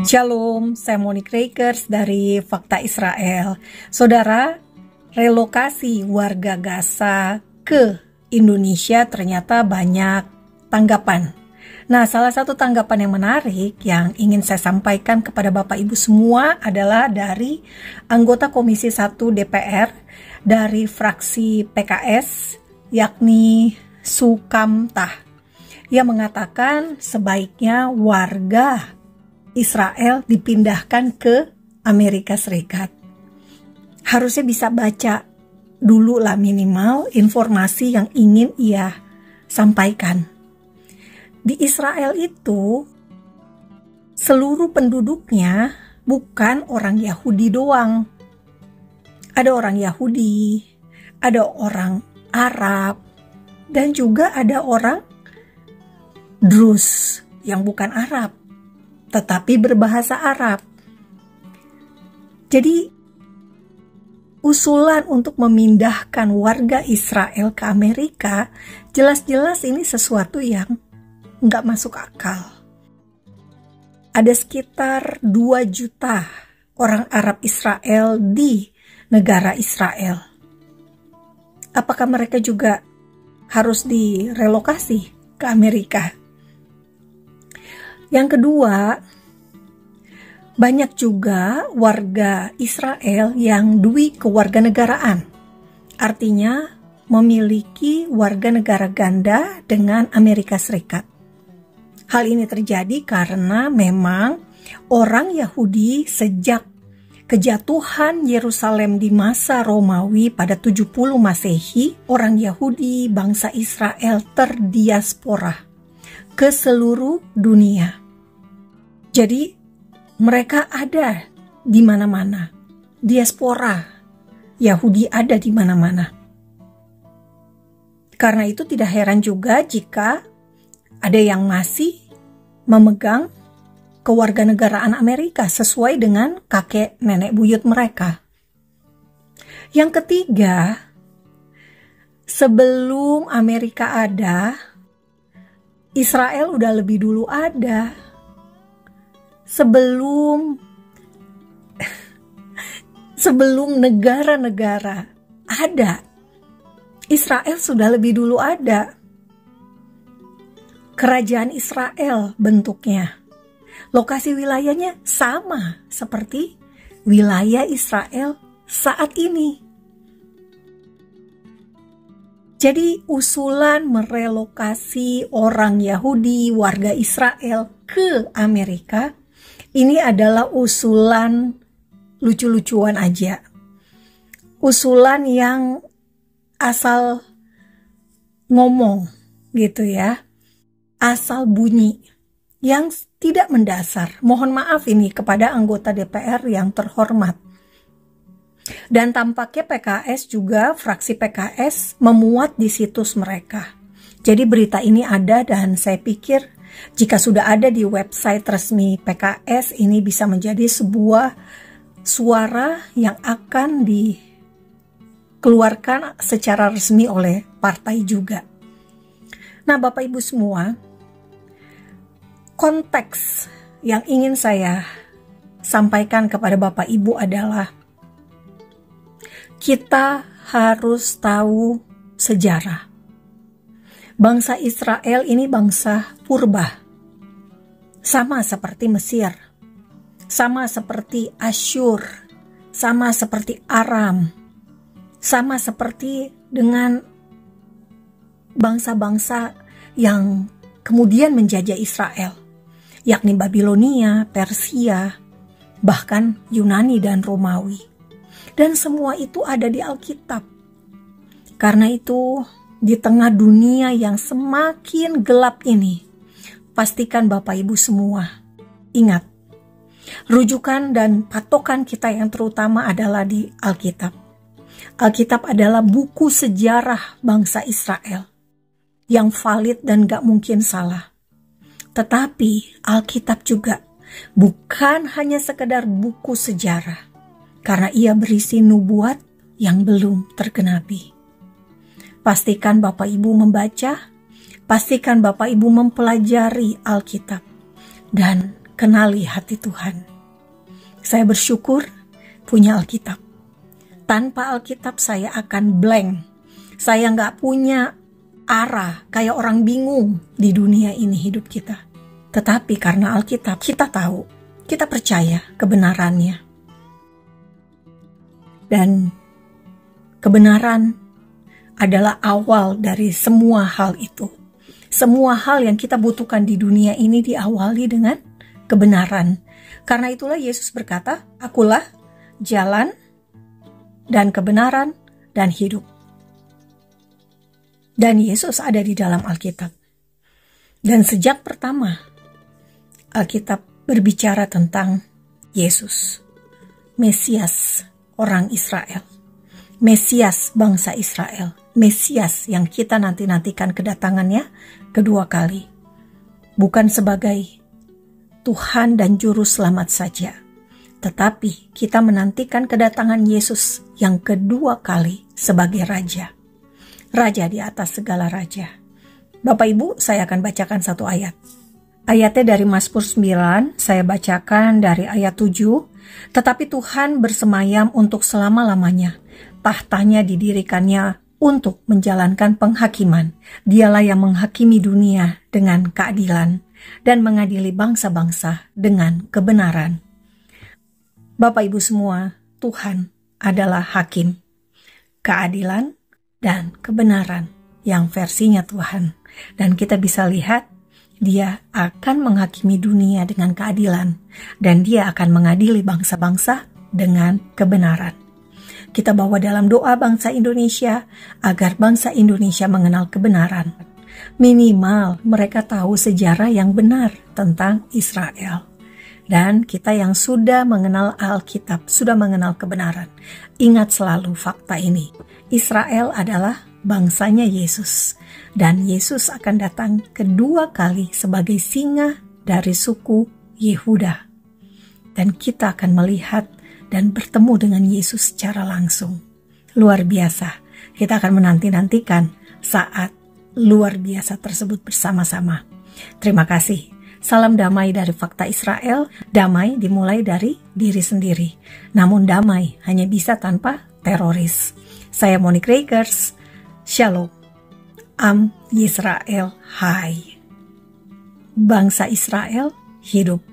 Shalom, saya Monique Rakers dari Fakta Israel. Saudara, relokasi warga Gaza ke Indonesia ternyata banyak tanggapan. Nah, salah satu tanggapan yang menarik yang ingin saya sampaikan kepada Bapak Ibu semua adalah dari anggota Komisi 1 DPR dari fraksi PKS, yakni Sukamtah. Ia mengatakan sebaiknya warga Israel dipindahkan ke Amerika Serikat. Harusnya bisa baca dulu lah minimal informasi yang ingin ia sampaikan. Di Israel itu seluruh penduduknya bukan orang Yahudi doang. Ada orang Yahudi, ada orang Arab, dan juga ada orang Druze yang bukan Arab tetapi berbahasa Arab. Jadi usulan untuk memindahkan warga Israel ke Amerika jelas-jelas ini sesuatu yang nggak masuk akal. Ada sekitar 2 juta orang Arab Israel di negara Israel. Apakah mereka juga harus direlokasi ke Amerika? Yang kedua, banyak juga warga Israel yang duwe kewarganegaraan. Artinya memiliki warga negara ganda dengan Amerika Serikat. Hal ini terjadi karena memang orang Yahudi sejak kejatuhan Yerusalem di masa Romawi pada 70 Masehi, orang Yahudi bangsa Israel terdiaspora ke seluruh dunia. Jadi mereka ada di mana-mana. Diaspora Yahudi ada di mana-mana. Karena itu tidak heran juga jika ada yang masih memegang kewarganegaraan Amerika sesuai dengan kakek nenek buyut mereka. Yang ketiga, sebelum Amerika ada, Israel udah lebih dulu ada. Sebelum negara-negara ada, Israel sudah lebih dulu ada. Kerajaan Israel bentuknya. Lokasi wilayahnya sama seperti wilayah Israel saat ini. Jadi usulan merelokasi orang Yahudi, warga Israel ke Amerika, ini adalah usulan lucu-lucuan aja. Usulan yang asal ngomong gitu ya, asal bunyi, yang tidak mendasar. Mohon maaf ini kepada anggota DPR yang terhormat. Dan tampaknya PKS juga, fraksi PKS memuat di situs mereka. Jadi berita ini ada dan saya pikir jika sudah ada di website resmi PKS, ini bisa menjadi sebuah suara yang akan dikeluarkan secara resmi oleh partai juga. Nah, Bapak Ibu semua, konteks yang ingin saya sampaikan kepada Bapak Ibu adalah kita harus tahu sejarah. Bangsa Israel ini bangsa purba. Sama seperti Mesir. Sama seperti Asyur. Sama seperti Aram. Sama seperti dengan bangsa-bangsa yang kemudian menjajah Israel. Yakni Babilonia, Persia, bahkan Yunani dan Romawi. Dan semua itu ada di Alkitab. Karena itu, di tengah dunia yang semakin gelap ini, pastikan Bapak Ibu semua ingat, rujukan dan patokan kita yang terutama adalah di Alkitab. Alkitab adalah buku sejarah bangsa Israel yang valid dan gak mungkin salah. Tetapi Alkitab juga bukan hanya sekedar buku sejarah, karena ia berisi nubuat yang belum tergenapi. Pastikan Bapak Ibu membaca, pastikan Bapak Ibu mempelajari Alkitab. Dan kenali hati Tuhan. Saya bersyukur punya Alkitab. Tanpa Alkitab saya akan blank. Saya nggak punya arah, kayak orang bingung di dunia ini hidup kita. Tetapi karena Alkitab kita tahu, kita percaya kebenarannya. Dan kebenaran adalah awal dari semua hal itu. Semua hal yang kita butuhkan di dunia ini diawali dengan kebenaran. Karena itulah Yesus berkata, "Akulah jalan dan kebenaran dan hidup." Dan Yesus ada di dalam Alkitab. Dan sejak pertama, Alkitab berbicara tentang Yesus, Mesias orang Israel, Mesias bangsa Israel, Mesias yang kita nanti-nantikan kedatangannya kedua kali. Bukan sebagai Tuhan dan Juru Selamat saja, tetapi kita menantikan kedatangan Yesus yang kedua kali sebagai Raja. Raja di atas segala raja. Bapak Ibu, saya akan bacakan satu ayat. Ayatnya dari Mazmur 9, saya bacakan dari ayat 7. Tetapi Tuhan bersemayam untuk selama-lamanya. Tahtanya didirikannya untuk menjalankan penghakiman. Dialah yang menghakimi dunia dengan keadilan dan mengadili bangsa-bangsa dengan kebenaran. Bapak Ibu semua, Tuhan adalah hakim. Keadilan dan kebenaran yang versinya Tuhan. Dan kita bisa lihat, Dia akan menghakimi dunia dengan keadilan, dan Dia akan mengadili bangsa-bangsa dengan kebenaran. Kita bawa dalam doa bangsa Indonesia, agar bangsa Indonesia mengenal kebenaran. Minimal mereka tahu sejarah yang benar tentang Israel. Dan kita yang sudah mengenal Alkitab, sudah mengenal kebenaran, ingat selalu fakta ini. Israel adalah bangsanya Yesus. Dan Yesus akan datang kedua kali sebagai singa dari suku Yehuda. Dan kita akan melihat dan bertemu dengan Yesus secara langsung. Luar biasa. Kita akan menanti-nantikan saat luar biasa tersebut bersama-sama. Terima kasih. Salam damai dari Fakta Israel. Damai dimulai dari diri sendiri. Namun damai hanya bisa tanpa teroris. Saya Monique Rakers. Shalom. Am Yisrael Hai. Bangsa Israel hidup.